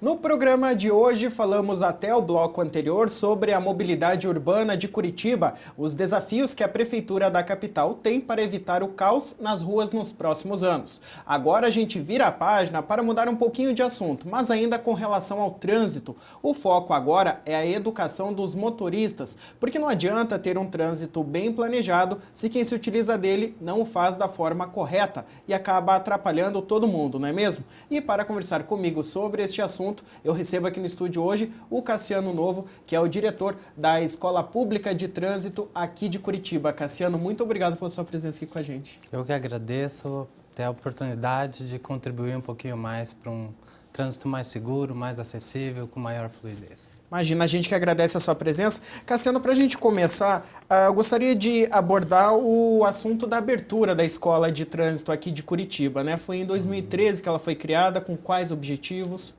No programa de hoje, falamos até o bloco anterior sobre a mobilidade urbana de Curitiba, os desafios que a Prefeitura da capital tem para evitar o caos nas ruas nos próximos anos. Agora a gente vira a página para mudar um pouquinho de assunto, mas ainda com relação ao trânsito. O foco agora é a educação dos motoristas, porque não adianta ter um trânsito bem planejado se quem se utiliza dele não o faz da forma correta e acaba atrapalhando todo mundo, não é mesmo? E para conversar comigo sobre este assunto, eu recebo aqui no estúdio hoje o Cassiano Novo, que é o diretor da Escola Pública de Trânsito aqui de Curitiba. Cassiano, muito obrigado pela sua presença aqui com a gente. Eu que agradeço ter a oportunidade de contribuir um pouquinho mais para um trânsito mais seguro, mais acessível, com maior fluidez. Imagina, a gente que agradece a sua presença. Cassiano, para a gente começar, eu gostaria de abordar o assunto da abertura da Escola de Trânsito aqui de Curitiba, né? Foi em 2013 que ela foi criada, com quais objetivos?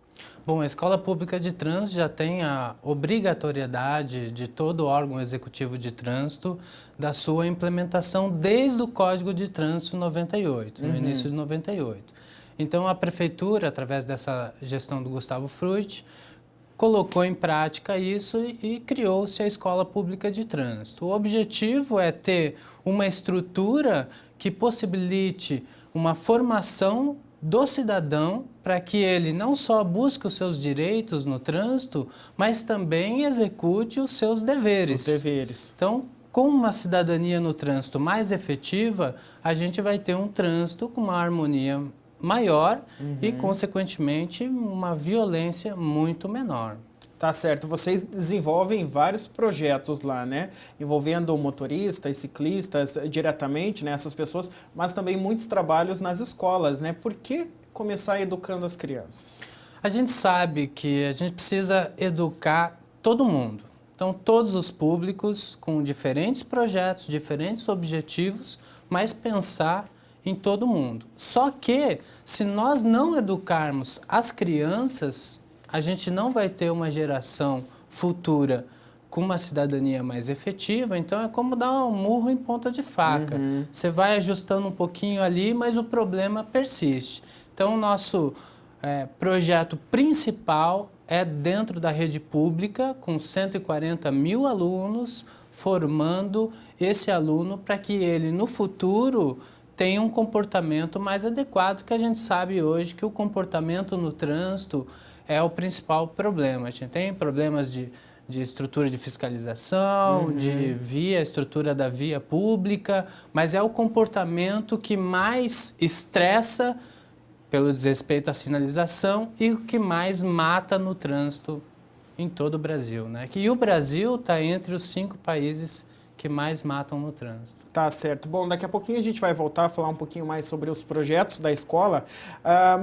Bom, a Escola Pública de Trânsito já tem a obrigatoriedade de todo órgão executivo de trânsito da sua implementação desde o Código de Trânsito 98, no início de 98. Então, a Prefeitura, através dessa gestão do Gustavo Frutti, colocou em prática isso e criou-se a Escola Pública de Trânsito. O objetivo é ter uma estrutura que possibilite uma formação do cidadão para que ele não só busque os seus direitos no trânsito, mas também execute os seus deveres. Os deveres. Então, com uma cidadania no trânsito mais efetiva, a gente vai ter um trânsito com uma harmonia maior e, consequentemente, uma violência muito menor. Tá certo. Vocês desenvolvem vários projetos lá, né? Envolvendo motoristas, ciclistas diretamente, né? Essas pessoas, mas também muitos trabalhos nas escolas, né? Por que começar educando as crianças? A gente sabe que a gente precisa educar todo mundo. Então, todos os públicos com diferentes projetos, diferentes objetivos, mas pensar em todo mundo. Só que, se nós não educarmos as crianças, a gente não vai ter uma geração futura com uma cidadania mais efetiva, então é como dar um murro em ponta de faca. Você vai ajustando um pouquinho ali, mas o problema persiste. Então, o nosso projeto principal é dentro da rede pública, com 140 mil alunos, formando esse aluno para que ele, no futuro, tenha um comportamento mais adequado, que a gente sabe hoje que o comportamento no trânsito é o principal problema. A gente tem problemas de estrutura de fiscalização, de estrutura da via pública, mas é o comportamento que mais estressa pelo desrespeito à sinalização e o que mais mata no trânsito em todo o Brasil, né? E o Brasil está entre os 5 países que mais matam no trânsito. Tá certo. Bom, daqui a pouquinho a gente vai voltar a falar um pouquinho mais sobre os projetos da escola,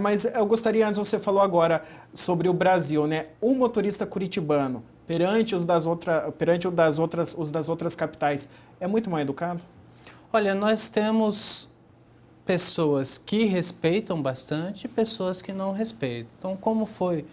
mas eu gostaria, antes você falou agora sobre o Brasil, né? O motorista curitibano, perante os das outras capitais, é muito mal educado? Olha, nós temos pessoas que respeitam bastante e pessoas que não respeitam. Então, como foi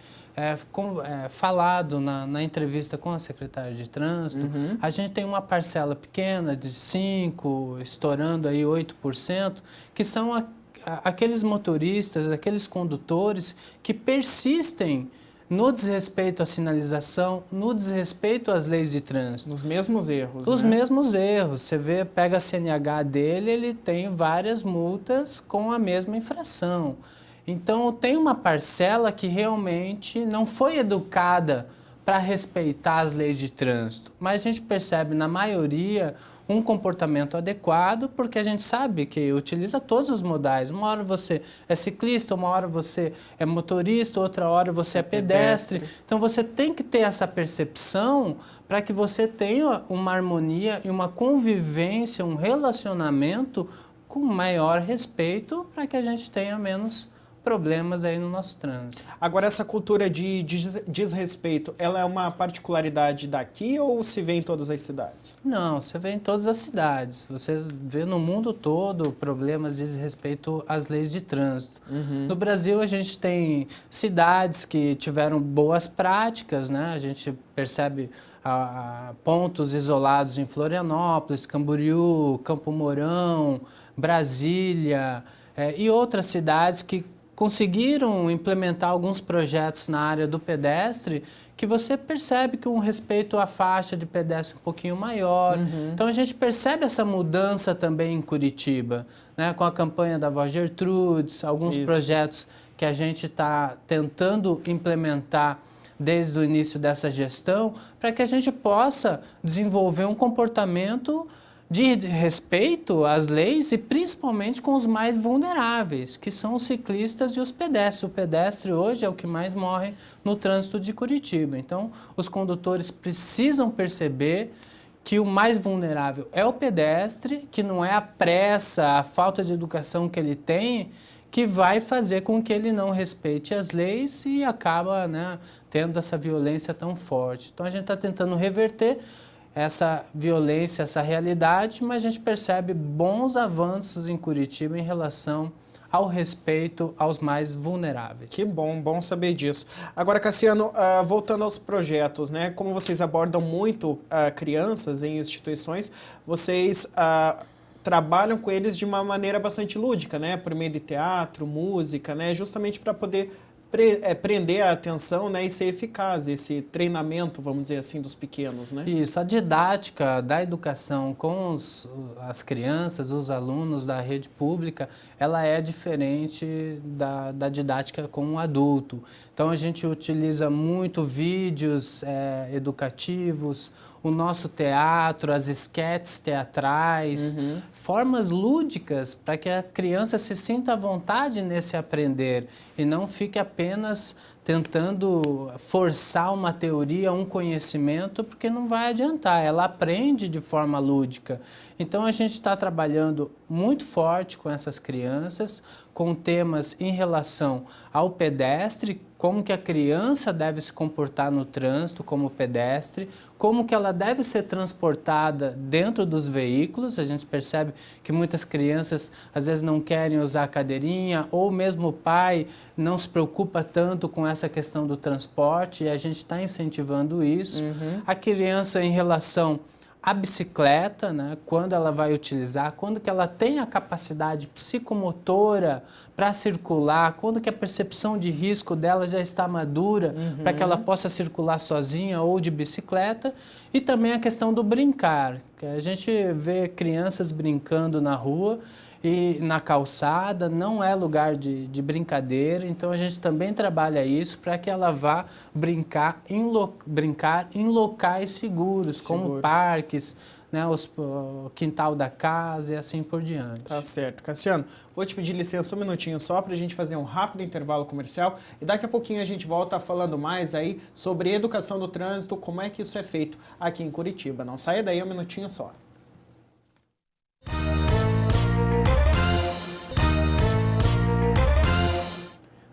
falado na entrevista com a secretária de Trânsito, a gente tem uma parcela pequena de 5%, estourando aí 8%, que são aqueles motoristas, aqueles condutores que persistem no desrespeito à sinalização, no desrespeito às leis de trânsito. Nos mesmos erros, Os né? mesmos erros. Você vê, pega a CNH dele, ele tem várias multas com a mesma infração. Então, tem uma parcela que realmente não foi educada para respeitar as leis de trânsito, mas a gente percebe, na maioria, um comportamento adequado, porque a gente sabe que utiliza todos os modais. Uma hora você é ciclista, uma hora você é motorista, outra hora você é pedestre. Então, você tem que ter essa percepção para que você tenha uma harmonia e uma convivência, um relacionamento com maior respeito, para que a gente tenha menos problemas aí no nosso trânsito. Agora, essa cultura de desrespeito, ela é uma particularidade daqui ou se vê em todas as cidades? Não, você vê em todas as cidades. Você vê no mundo todo problemas de desrespeito às leis de trânsito. No Brasil, a gente tem cidades que tiveram boas práticas, né? A gente percebe pontos isolados em Florianópolis, Camboriú, Campo Mourão, Brasília e outras cidades que conseguiram implementar alguns projetos na área do pedestre que você percebe que um respeito à faixa de pedestre um pouquinho maior. Então a gente percebe essa mudança também em Curitiba, né? Com a campanha da Vó Gertrudes, alguns projetos que a gente está tentando implementar desde o início dessa gestão, para que a gente possa desenvolver um comportamento de respeito às leis e principalmente com os mais vulneráveis, que são os ciclistas e os pedestres. O pedestre hoje é o que mais morre no trânsito de Curitiba. Então, os condutores precisam perceber que o mais vulnerável é o pedestre, que não é a pressa, a falta de educação que ele tem, que vai fazer com que ele não respeite as leis e acaba, né, tendo essa violência tão forte. Então, a gente está tentando reverter essa violência, essa realidade, mas a gente percebe bons avanços em Curitiba em relação ao respeito aos mais vulneráveis. Que bom, bom saber disso. Agora, Cassiano, voltando aos projetos, né? Como vocês abordam muito crianças em instituições, vocês trabalham com eles de uma maneira bastante lúdica, né? Por meio de teatro, música, né? Justamente para poder prender a atenção, né, e ser eficaz, esse treinamento, vamos dizer assim, dos pequenos, né? Isso, a didática da educação com as crianças, os alunos da rede pública, ela é diferente da didática com o adulto. Então, a gente utiliza muito vídeos educativos, o nosso teatro, as esquetes teatrais, formas lúdicas para que a criança se sinta à vontade nesse aprender e não fique apenas tentando forçar uma teoria, um conhecimento, porque não vai adiantar, ela aprende de forma lúdica. Então a gente está trabalhando muito forte com essas crianças, com temas em relação ao pedestre, como que a criança deve se comportar no trânsito como pedestre, como que ela deve ser transportada dentro dos veículos. A gente percebe que muitas crianças às vezes não querem usar a cadeirinha, ou mesmo o pai não se preocupa tanto com essa questão do transporte, e a gente está incentivando isso. A criança em relação à bicicleta, né, quando ela vai utilizar, quando que ela tem a capacidade psicomotora para circular, quando que a percepção de risco dela já está madura para que ela possa circular sozinha ou de bicicleta, e também a questão do brincar, que a gente vê crianças brincando na rua e na calçada, não é lugar de brincadeira, então a gente também trabalha isso para que ela vá brincar em locais seguros, como parques, né, o quintal da casa e assim por diante. Tá certo. Cassiano, vou te pedir licença um minutinho só para a gente fazer um rápido intervalo comercial e daqui a pouquinho a gente volta falando mais aí sobre educação do trânsito, como é que isso é feito aqui em Curitiba. Não saia daí, um minutinho só.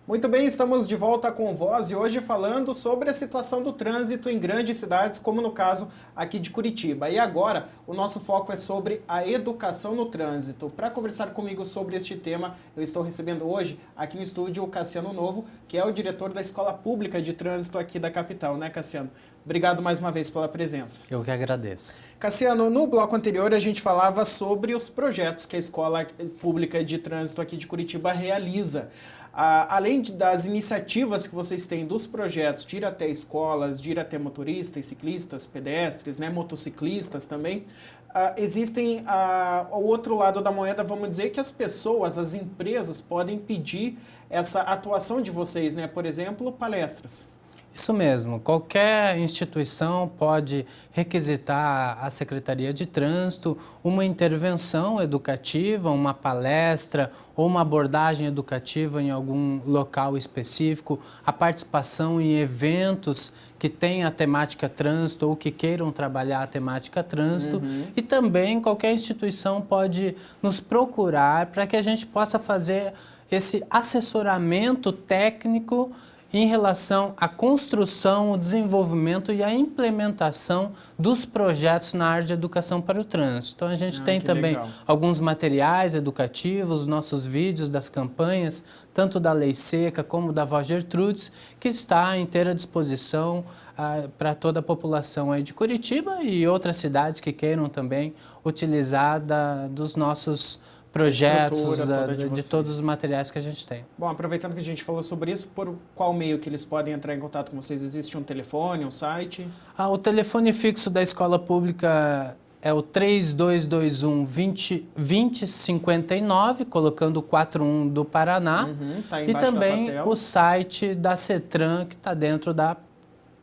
Muito bem, estamos de volta com Voz e hoje falando sobre a situação do trânsito em grandes cidades, como no caso aqui de Curitiba. E agora, o nosso foco é sobre a educação no trânsito. Para conversar comigo sobre este tema, eu estou recebendo hoje aqui no estúdio o Cassiano Novo, que é o diretor da Escola Pública de Trânsito aqui da capital, né, Cassiano? Obrigado mais uma vez pela presença. Eu que agradeço. Cassiano, no bloco anterior a gente falava sobre os projetos que a Escola Pública de Trânsito aqui de Curitiba realiza. Além das iniciativas que vocês têm dos projetos de ir até escolas, de ir até motoristas, ciclistas, pedestres, né, motociclistas também, existem ao outro lado da moeda, vamos dizer, que as pessoas, as empresas podem pedir essa atuação de vocês, né? Por exemplo, palestras. Isso mesmo, qualquer instituição pode requisitar à Secretaria de Trânsito uma intervenção educativa, uma palestra ou uma abordagem educativa em algum local específico, a participação em eventos que tenham a temática trânsito ou que queiram trabalhar a temática trânsito, e também qualquer instituição pode nos procurar para que a gente possa fazer esse assessoramento técnico em relação à construção, o desenvolvimento e a implementação dos projetos na área de educação para o trânsito. Então, a gente tem também alguns materiais educativos, nossos vídeos das campanhas, tanto da Lei Seca como da Vó Gertrudes, que está à inteira disposição para toda a população aí de Curitiba e outras cidades que queiram também utilizar dos nossos projetos, Estrutura de todos os materiais que a gente tem. Bom, aproveitando que a gente falou sobre isso, por qual meio que eles podem entrar em contato com vocês? Existe um telefone, um site? O telefone fixo da Escola Pública é o 3221-2059, colocando o 41 do Paraná. Tá e embaixo também da tua tela. o site da CETRAN, que está dentro da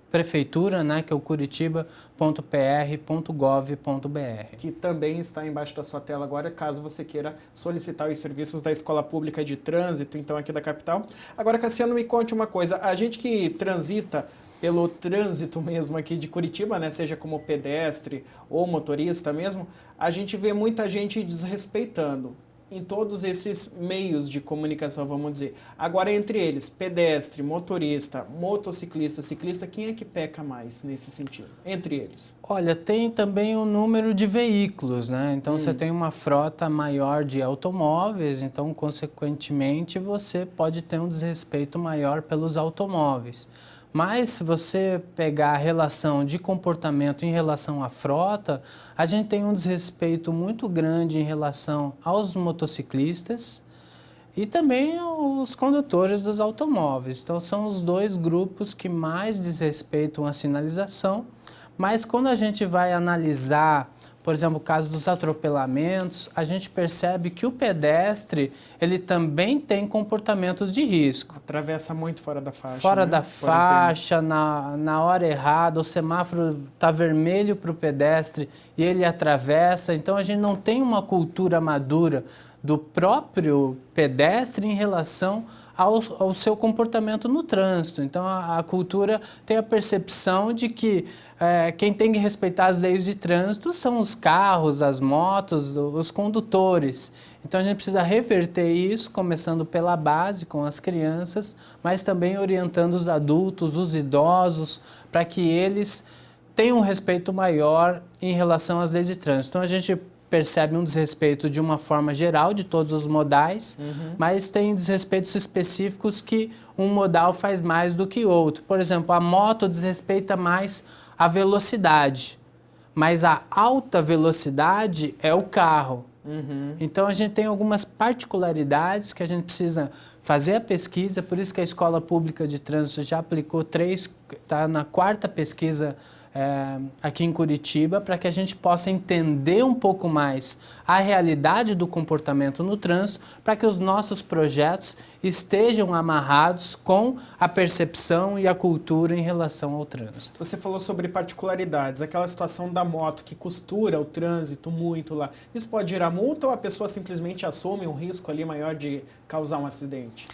Prefeitura, né, que é o curitiba.pr.gov.br. Que também está embaixo da sua tela agora, caso você queira solicitar os serviços da Escola Pública de Trânsito, então aqui da capital. Agora, Cassiano, me conte uma coisa. A gente que transita pelo trânsito mesmo aqui de Curitiba, né, seja como pedestre ou motorista mesmo, a gente vê muita gente desrespeitando em todos esses meios de comunicação, vamos dizer. Agora, entre eles, pedestre, motorista, motociclista, ciclista, quem é que peca mais nesse sentido? Entre eles. Olha, tem também o número de veículos, né? Então, você tem uma frota maior de automóveis, então, consequentemente, você pode ter um desrespeito maior pelos automóveis. Mas, se você pegar a relação de comportamento em relação à frota, a gente tem um desrespeito muito grande em relação aos motociclistas e também aos condutores dos automóveis. Então, são os dois grupos que mais desrespeitam a sinalização. Mas, quando a gente vai analisar, por exemplo, o caso dos atropelamentos, a gente percebe que o pedestre, ele também tem comportamentos de risco. Atravessa muito fora da faixa. Fora né? da faixa, na hora errada, o semáforo está vermelho para o pedestre e ele atravessa. Então, a gente não tem uma cultura madura do próprio pedestre em relação ao seu comportamento no trânsito. Então, a cultura tem a percepção de que quem tem que respeitar as leis de trânsito são os carros, as motos, os condutores. Então, a gente precisa reverter isso, começando pela base, com as crianças, mas também orientando os adultos, os idosos, para que eles tenham um respeito maior em relação às leis de trânsito. Então, a gente percebe um desrespeito de uma forma geral de todos os modais, mas tem desrespeitos específicos que um modal faz mais do que outro. Por exemplo, a moto desrespeita mais a velocidade, mas a alta velocidade é o carro. Então, a gente tem algumas particularidades que a gente precisa fazer a pesquisa, por isso que a Escola Pública de Trânsito já aplicou está na 4ª pesquisa aqui em Curitiba, para que a gente possa entender um pouco mais a realidade do comportamento no trânsito, para que os nossos projetos estejam amarrados com a percepção e a cultura em relação ao trânsito. Você falou sobre particularidades, aquela situação da moto que costura o trânsito muito lá. Isso pode gerar multa ou a pessoa simplesmente assume um risco ali maior de causar um acidente?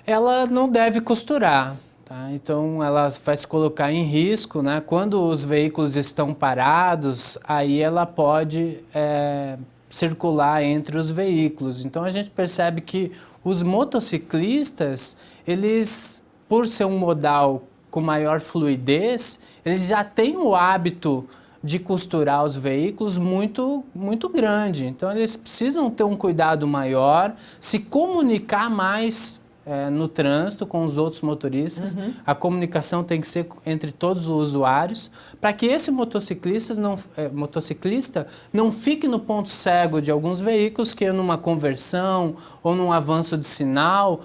Ela não deve costurar. Tá? Então, ela vai se colocar em risco, né? Quando os veículos estão parados, aí ela pode circular entre os veículos. Então, a gente percebe que os motociclistas, eles, por ser um modal com maior fluidez, eles já têm o hábito de costurar os veículos muito grande. Então, eles precisam ter um cuidado maior, se comunicar mais no trânsito com os outros motoristas. A comunicação tem que ser entre todos os usuários, para que esse motociclista não fique no ponto cego de alguns veículos, que numa conversão ou num avanço de sinal,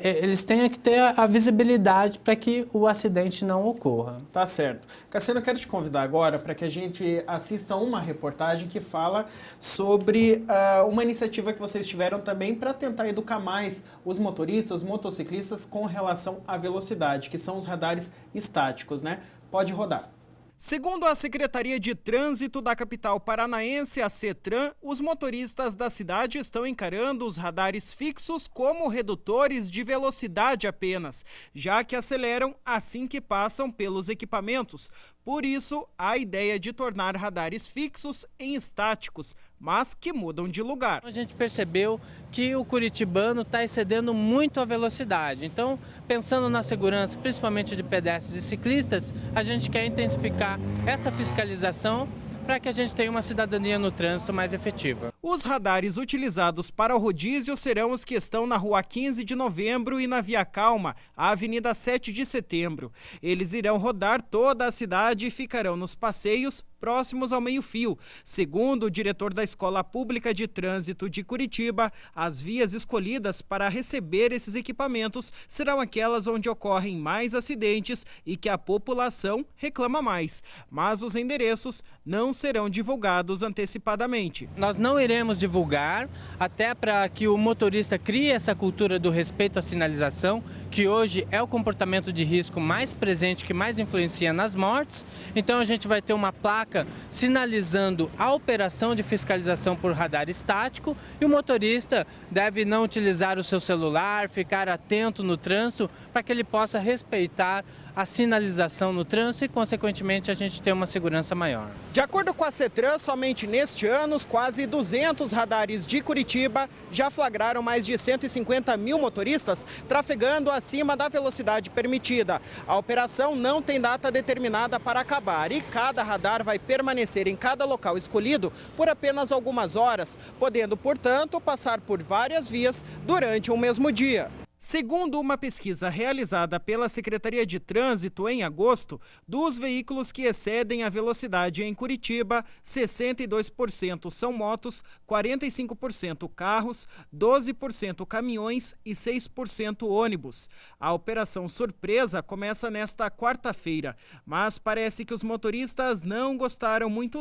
eles tenham que ter a visibilidade para que o acidente não ocorra. Tá certo. Cassiano, eu quero te convidar agora para que a gente assista uma reportagem que fala sobre uma iniciativa que vocês tiveram também para tentar educar mais os motoristas, motociclistas com relação à velocidade, que são os radares estáticos, né? Pode rodar. Segundo a Secretaria de Trânsito da capital paranaense, a CETRAN, os motoristas da cidade estão encarando os radares fixos como redutores de velocidade apenas, já que aceleram assim que passam pelos equipamentos. Por isso, a ideia de tornar radares fixos em estáticos, mas que mudam de lugar. A gente percebeu que o curitibano está excedendo muito a velocidade. Então, pensando na segurança, principalmente de pedestres e ciclistas, a gente quer intensificar essa fiscalização para que a gente tenha uma cidadania no trânsito mais efetiva. Os radares utilizados para o rodízio serão os que estão na Rua 15 de Novembro e na Via Calma, a Avenida 7 de Setembro. Eles irão rodar toda a cidade e ficarão nos passeios próximos ao meio-fio. Segundo o diretor da Escola Pública de Trânsito de Curitiba, as vias escolhidas para receber esses equipamentos serão aquelas onde ocorrem mais acidentes e que a população reclama mais. Mas os endereços não serão divulgados antecipadamente. Nós não iremos divulgar, até para que o motorista crie essa cultura do respeito à sinalização, que hoje é o comportamento de risco mais presente, que mais influencia nas mortes. Então a gente vai ter uma placa sinalizando a operação de fiscalização por radar estático e o motorista deve não utilizar o seu celular, ficar atento no trânsito para que ele possa respeitar a sinalização no trânsito e, consequentemente, a gente ter uma segurança maior. De acordo com a CETRAN, somente neste ano, quase 200 radares de Curitiba já flagraram mais de 150 mil motoristas trafegando acima da velocidade permitida. A operação não tem data determinada para acabar e cada radar vai permanecer em cada local escolhido por apenas algumas horas, podendo, portanto, passar por várias vias durante um mesmo dia. Segundo uma pesquisa realizada pela Secretaria de Trânsito em agosto, dos veículos que excedem a velocidade em Curitiba, 62% são motos, 45% carros, 12% caminhões e 6% ônibus. A operação surpresa começa nesta quarta-feira, mas parece que os motoristas não gostaram muito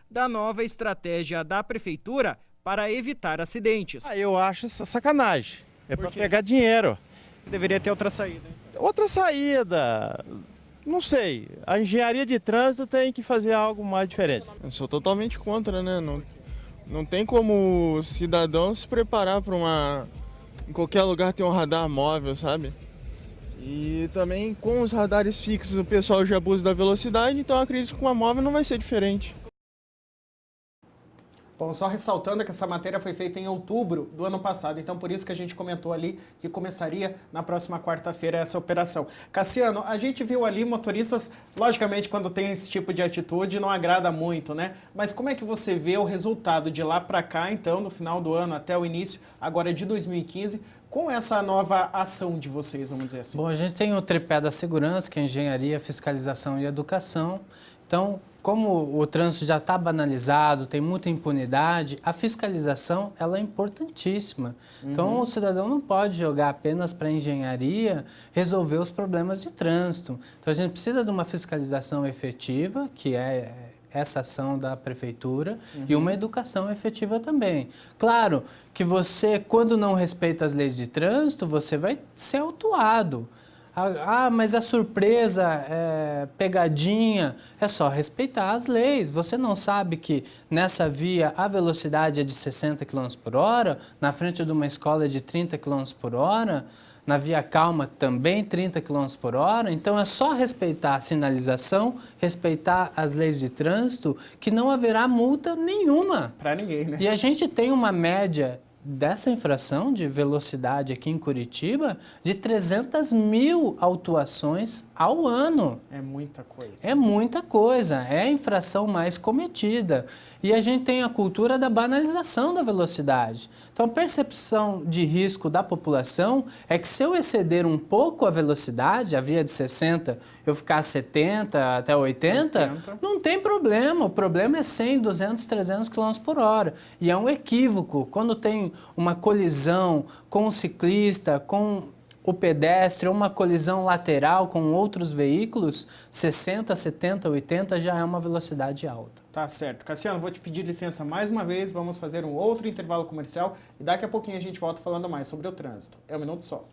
da nova estratégia da Prefeitura para evitar acidentes. Eu acho sacanagem. É para pegar dinheiro. Deveria ter outra saída. Outra saída, não sei. A engenharia de trânsito tem que fazer algo mais diferente. Eu sou totalmente contra, né? Não tem como o cidadão se preparar para uma... Em qualquer lugar tem um radar móvel, sabe? E também com os radares fixos o pessoal já abusa da velocidade, então eu acredito que uma móvel não vai ser diferente. Bom, só ressaltando que essa matéria foi feita em outubro do ano passado, então por isso que a gente comentou ali que começaria na próxima quarta-feira essa operação. Cassiano, a gente viu ali motoristas, logicamente quando tem esse tipo de atitude não agrada muito, né? Mas como é que você vê o resultado de lá para cá, então, no final do ano até o início, agora de 2015, com essa nova ação de vocês, vamos dizer assim? Bom, a gente tem o tripé da segurança, que é engenharia, fiscalização e educação. Então, como o trânsito já está banalizado, tem muita impunidade, a fiscalização ela é importantíssima. Então, o cidadão não pode jogar apenas para a engenharia resolver os problemas de trânsito. Então, a gente precisa de uma fiscalização efetiva, que é essa ação da prefeitura, e uma educação efetiva também. Claro que você, quando não respeita as leis de trânsito, você vai ser autuado. Mas a surpresa, pegadinha, é só respeitar as leis. Você não sabe que nessa via a velocidade é de 60 km por hora, na frente de uma escola é de 30 km por hora, na Via Calma também 30 km por hora. Então é só respeitar a sinalização, respeitar as leis de trânsito, que não haverá multa nenhuma. Para ninguém, né? E a gente tem uma média dessa infração de velocidade aqui em Curitiba de 300 mil autuações ao ano. É muita coisa. É muita coisa, é a infração mais cometida. E a gente tem a cultura da banalização da velocidade. Então, a percepção de risco da população é que se eu exceder um pouco a velocidade, a via de 60, eu ficar 70 até 80, não tem problema. O problema é 100, 200, 300 km por hora. E é um equívoco. Quando tem uma colisão com o ciclista, com o pedestre, ou uma colisão lateral com outros veículos, 60, 70, 80 já é uma velocidade alta. Tá certo. Cassiano, vou te pedir licença mais uma vez, vamos fazer um outro intervalo comercial e daqui a pouquinho a gente volta falando mais sobre o trânsito. É um minuto só.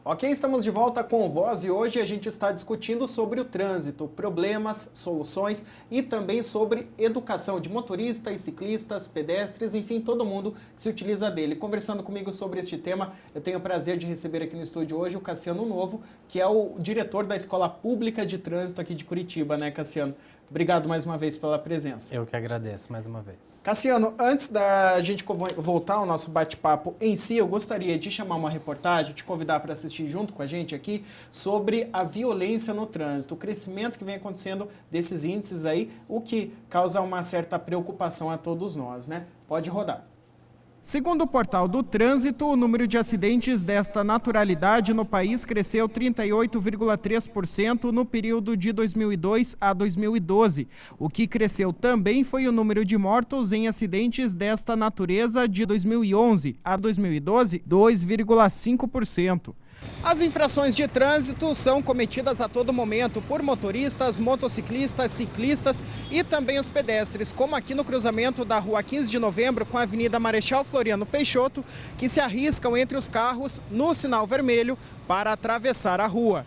Ok, estamos de volta com o Voz e hoje a gente está discutindo sobre o trânsito, problemas, soluções e também sobre educação de motoristas, ciclistas, pedestres, enfim, todo mundo que se utiliza dele. Conversando comigo sobre este tema, eu tenho o prazer de receber aqui no estúdio hoje o Cassiano Novo, que é o diretor da Escola Pública de Trânsito aqui de Curitiba, né, Cassiano? Obrigado mais uma vez pela presença. Eu que agradeço mais uma vez. Cassiano, antes da gente voltar ao nosso bate-papo em si, eu gostaria de chamar uma reportagem, te convidar para assistir junto com a gente aqui, sobre a violência no trânsito, o crescimento que vem acontecendo desses índices aí, o que causa uma certa preocupação a todos nós, né? Pode rodar. Segundo o portal do Trânsito, o número de acidentes desta naturalidade no país cresceu 38,3% no período de 2002 a 2012. O que cresceu também foi o número de mortos em acidentes desta natureza de 2011 a 2012, 2,5%. As infrações de trânsito são cometidas a todo momento por motoristas, motociclistas, ciclistas e também os pedestres, como aqui no cruzamento da Rua 15 de Novembro com a Avenida Marechal Floriano Peixoto, que se arriscam entre os carros no sinal vermelho para atravessar a rua.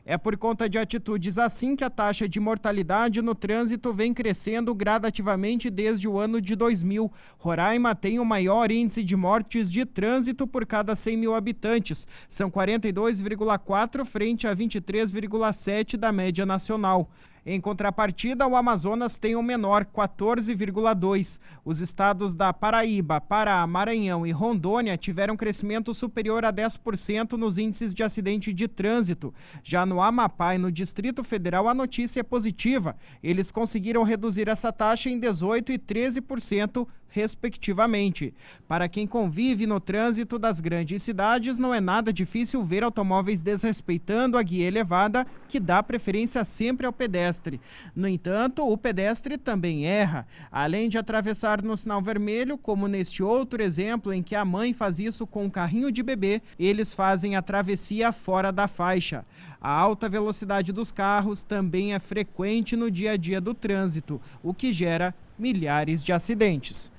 É por conta de atitudes assim que a taxa de mortalidade no trânsito vem crescendo gradativamente desde o ano de 2000. Roraima tem o maior índice de mortes de trânsito por cada 100 mil habitantes. São 42,4 frente a 23,7 da média nacional. Em contrapartida, o Amazonas tem o menor, 14,2. Os estados da Paraíba, Pará, Maranhão e Rondônia tiveram crescimento superior a 10% nos índices de acidente de trânsito. Já no Amapá e no Distrito Federal, a notícia é positiva. Eles conseguiram reduzir essa taxa em 18% e 13%, respectivamente. Para quem convive no trânsito das grandes cidades, não é nada difícil ver automóveis desrespeitando a guia elevada, que dá preferência sempre ao pedestre. No entanto, o pedestre também erra. Além de atravessar no sinal vermelho, como neste outro exemplo em que a mãe faz isso com um carrinho de bebê, eles fazem a travessia fora da faixa. A alta velocidade dos carros também é frequente no dia a dia do trânsito, o que gera milhares de acidentes.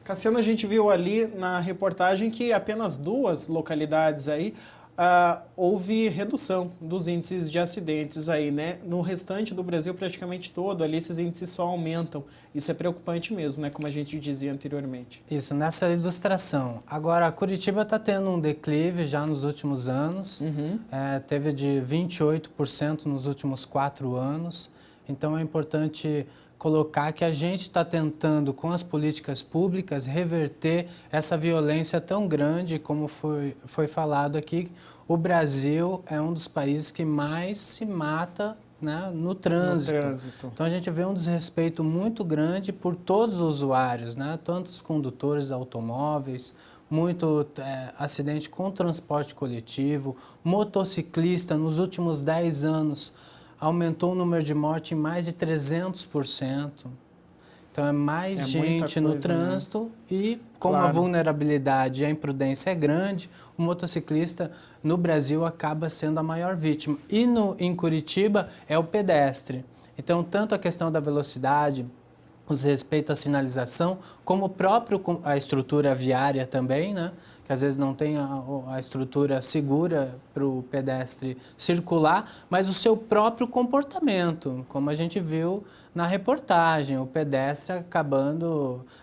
Cassiano, a gente viu ali na reportagem que apenas 2 localidades aí houve redução dos índices de acidentes aí, né? No restante do Brasil, praticamente todo, ali esses índices só aumentam. Isso é preocupante mesmo, né? Como a gente dizia anteriormente. Isso, nessa ilustração. Agora, Curitiba está tendo um declive já nos últimos anos. Teve de 28% nos últimos 4 anos. Então, é importante colocar que a gente está tentando, com as políticas públicas, reverter essa violência tão grande como foi falado aqui. O Brasil é um dos países que mais se mata, né, no trânsito. Então a gente vê um desrespeito muito grande por todos os usuários, né, tanto os condutores de automóveis, muito acidente com transporte coletivo, motociclista nos últimos 10 anos, aumentou o número de mortes em mais de 300%. Então, é mais gente no trânsito, né? E como a vulnerabilidade e a imprudência é grande, o motociclista no Brasil acaba sendo a maior vítima. E em Curitiba é o pedestre. Então, tanto a questão da velocidade, os respeito à sinalização, como a estrutura viária também, né? Que às vezes não tem a estrutura segura para o pedestre circular, mas o seu próprio comportamento, como a gente viu na reportagem, o pedestre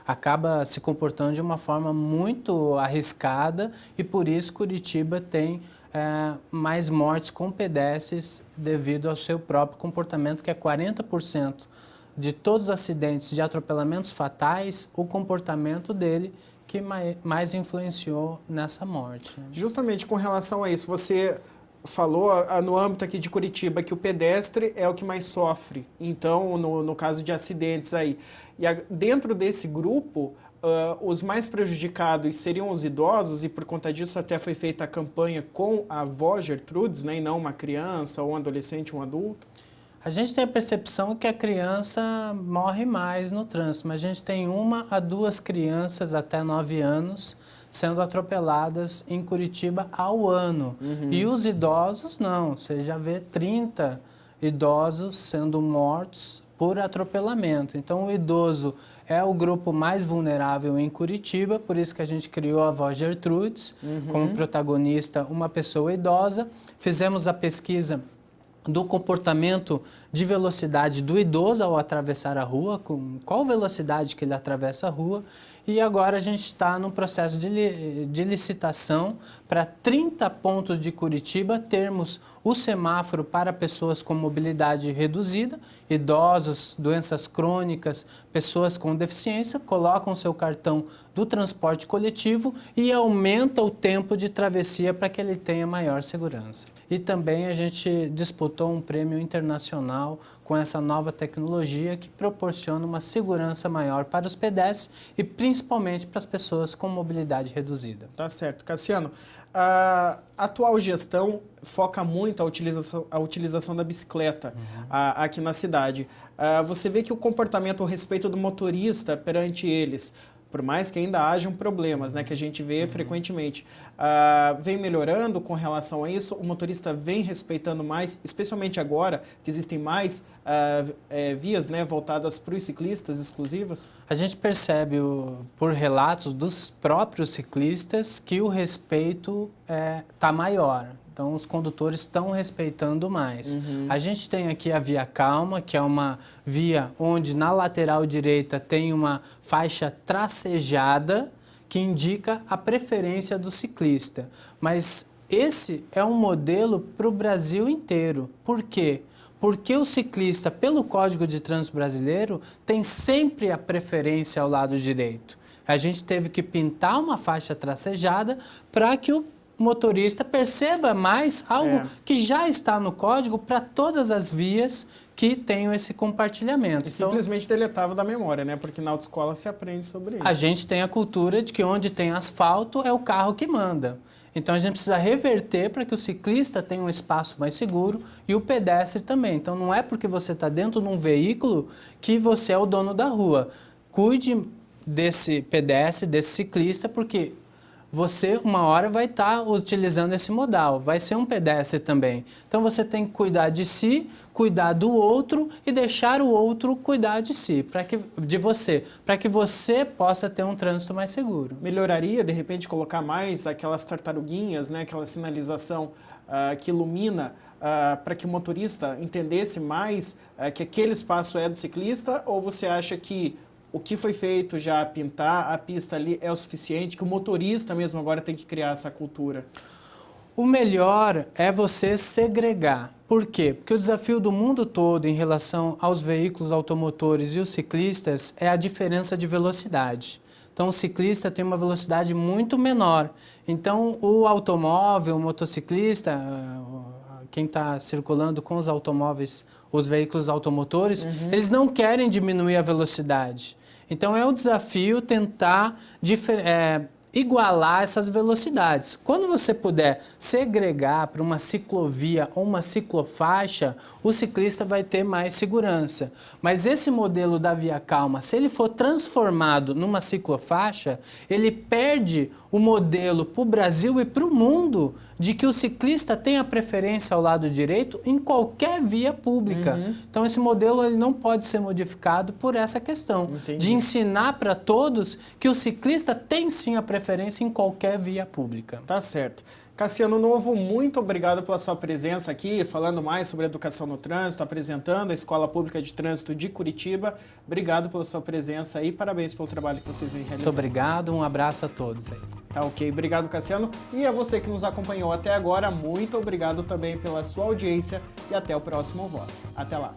acaba se comportando de uma forma muito arriscada e por isso Curitiba tem mais mortes com pedestres devido ao seu próprio comportamento, que é 40% de todos os acidentes de atropelamentos fatais, o comportamento dele que mais influenciou nessa morte. Justamente com relação a isso, você falou no âmbito aqui de Curitiba que o pedestre é o que mais sofre, então no caso de acidentes aí. E dentro desse grupo, os mais prejudicados seriam os idosos e por conta disso até foi feita a campanha com a avó Gertrudes, né, e não uma criança ou um adolescente, um adulto. A gente tem a percepção que a criança morre mais no trânsito, mas a gente tem 1 a 2 crianças até 9 anos sendo atropeladas em Curitiba ao ano. E os idosos não, você já vê 30 idosos sendo mortos por atropelamento. Então o idoso é o grupo mais vulnerável em Curitiba, por isso que a gente criou a avó Gertrudes como protagonista, uma pessoa idosa. Fizemos a pesquisa do comportamento de velocidade do idoso ao atravessar a rua, com qual velocidade que ele atravessa a rua. E agora a gente está no processo de licitação para 30 pontos de Curitiba termos o semáforo para pessoas com mobilidade reduzida, idosos, doenças crônicas, pessoas com deficiência, colocam seu cartão do transporte coletivo e aumenta o tempo de travessia para que ele tenha maior segurança. E também a gente disputou um prêmio internacional com essa nova tecnologia que proporciona uma segurança maior para os pedestres e principalmente para as pessoas com mobilidade reduzida. Tá certo. Cassiano, a atual gestão foca muito a utilização da bicicleta aqui na cidade. Você vê que o comportamento, o respeito do motorista perante eles, por mais que ainda hajam problemas, né, que a gente vê frequentemente, vem melhorando com relação a isso? O motorista vem respeitando mais, especialmente agora que existem mais vias, né, voltadas para os ciclistas exclusivas? A gente percebe, por relatos dos próprios ciclistas, que o respeito está maior. Então, os condutores estão respeitando mais. A gente tem aqui a Via Calma, que é uma via onde na lateral direita tem uma faixa tracejada que indica a preferência do ciclista. Mas esse é um modelo para o Brasil inteiro. Por quê? Porque o ciclista, pelo Código de Trânsito Brasileiro, tem sempre a preferência ao lado direito. A gente teve que pintar uma faixa tracejada para que o motorista perceba mais algo que já está no código para todas as vias que tenham esse compartilhamento. E simplesmente deletava da memória, né? Porque na autoescola se aprende sobre isso. A gente tem a cultura de que onde tem asfalto é o carro que manda. Então a gente precisa reverter para que o ciclista tenha um espaço mais seguro e o pedestre também. Então não é porque você está dentro de um veículo que você é o dono da rua. Cuide desse pedestre, desse ciclista, porque você, uma hora, vai estar utilizando esse modal, vai ser um pedestre também. Então, você tem que cuidar de si, cuidar do outro e deixar o outro cuidar de si, para que você possa ter um trânsito mais seguro. Melhoraria, de repente, colocar mais aquelas tartaruguinhas, né, aquela sinalização que ilumina, para que o motorista entendesse mais que aquele espaço é do ciclista, ou você acha que o que foi feito já, pintar a pista ali, é o suficiente, que o motorista mesmo agora tem que criar essa cultura? O melhor é você segregar. Por quê? Porque o desafio do mundo todo em relação aos veículos automotores e os ciclistas é a diferença de velocidade. Então, o ciclista tem uma velocidade muito menor. Então, o automóvel, o motociclista, quem está circulando com os automóveis, os veículos automotores, eles não querem diminuir a velocidade. Então, é um desafio tentar igualar essas velocidades. Quando você puder segregar para uma ciclovia ou uma ciclofaixa, o ciclista vai ter mais segurança. Mas esse modelo da Via Calma, se ele for transformado numa ciclofaixa, ele perde o modelo para o Brasil e para o mundo de que o ciclista tem a preferência ao lado direito em qualquer via pública. Então, esse modelo ele não pode ser modificado por essa questão de ensinar para todos que o ciclista tem sim a preferência em qualquer via pública. Tá certo. Cassiano Novo, muito obrigado pela sua presença aqui, falando mais sobre educação no trânsito, apresentando a Escola Pública de Trânsito de Curitiba. Obrigado pela sua presença e parabéns pelo trabalho que vocês vêm realizando. Muito obrigado, um abraço a todos aí. Tá ok, obrigado, Cassiano. E a você que nos acompanhou até agora, muito obrigado também pela sua audiência e até o próximo Voz. Até lá.